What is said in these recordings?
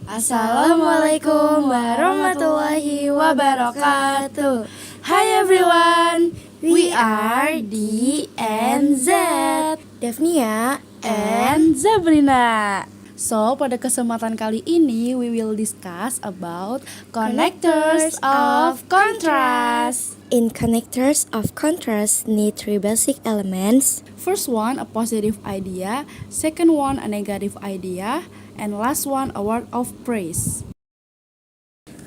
Assalamualaikum warahmatullahi wabarakatuh. Hi everyone, we are D and Z, Davnia and Zabrina. So, pada kesempatan kali ini we will discuss about connectors of contrast. In connectors of contrast need three basic elements. First one, a positive idea. Second one, a negative idea. And last one, a word of praise.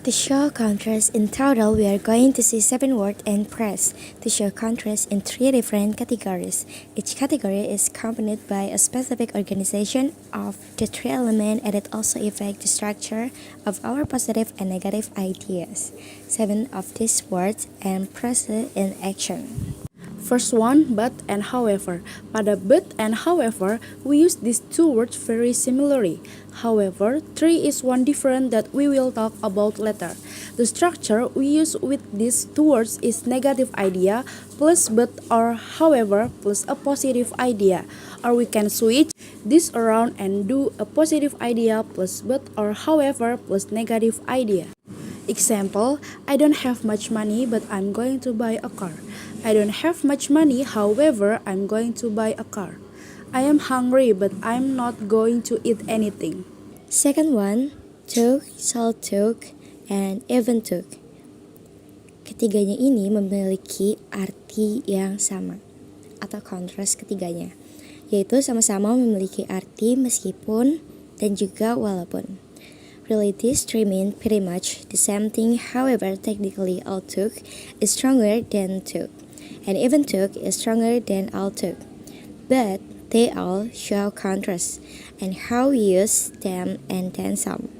To show contrast in total, we are going to see 7 words and praise. To show contrast in 3 different categories. Each category is accompanied by a specific organization of the 3 elements, and it also affects the structure of our positive and negative ideas. 7 of these words and praise in action. First one, but and however. Pada but and however, we use these 2 words very similarly. However, 3 is one different that we will talk about later. The structure we use with these 2 words is negative idea plus but or however plus a positive idea. Or we can switch this around and do a positive idea plus but or however plus negative idea. Example, I don't have much money but I'm going to buy a car. I don't have much money, however, I'm going to buy a car. I am hungry but I'm not going to eat anything. Second one, took, shall took, and even took. Ketiganya ini memiliki arti yang sama atau kontras ketiganya, yaitu sama-sama memiliki arti meskipun dan juga walaupun. Really, these 3 mean pretty much the same thing. However, technically, all took is stronger than took, and even took is stronger than all took. But they all show contrast and how we use them and then some.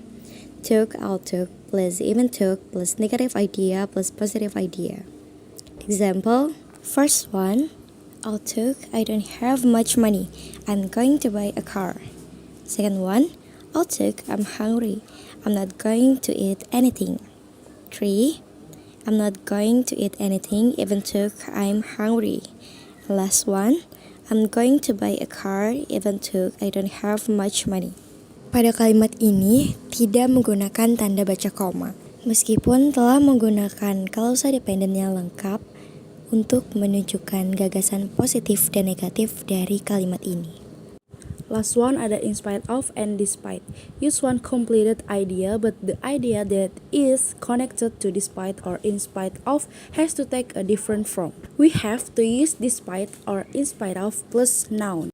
Took, all took, plus even took, plus negative idea, plus positive idea. Example, first one, all took, I don't have much money. I'm going to buy a car. Second one, all took, I'm hungry. I'm not going to eat anything. 3. I'm not going to eat anything even took I'm hungry. Last one, I'm going to buy a car even took I don't have much money. Pada kalimat ini tidak menggunakan tanda baca koma, meskipun telah menggunakan klausa dependen yang lengkap untuk menunjukkan gagasan positif dan negatif dari kalimat ini. Last one ada in spite of and despite. Use one completed idea, but the idea that is connected to despite or in spite of has to take a different form. We have to use despite or in spite of plus noun.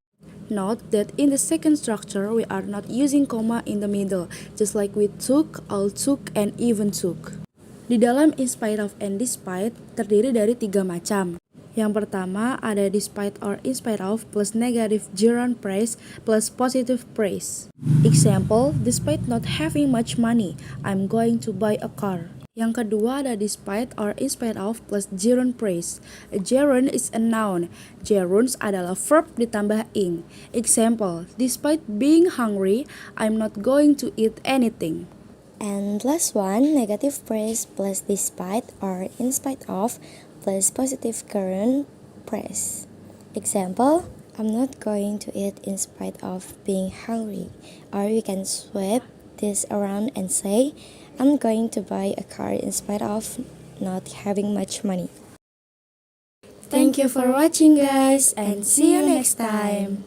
Note that in the second structure we are not using comma in the middle, just like we took, all took, and even took. Di dalam in spite of and despite terdiri dari 3 macam. Yang pertama ada despite or in spite of plus negative gerund praise plus positive praise. Example, despite not having much money, I'm going to buy a car. Yang kedua ada despite or in spite of plus gerund praise. A gerund is a noun. Gerunds adalah verb ditambah ing. Example, despite being hungry, I'm not going to eat anything. And last one, negative praise plus despite or in spite of plus positive current praise. Example, I'm not going to eat in spite of being hungry. Or we can swap this around and say, I'm going to buy a car in spite of not having much money. Thank you for watching guys and see you next time.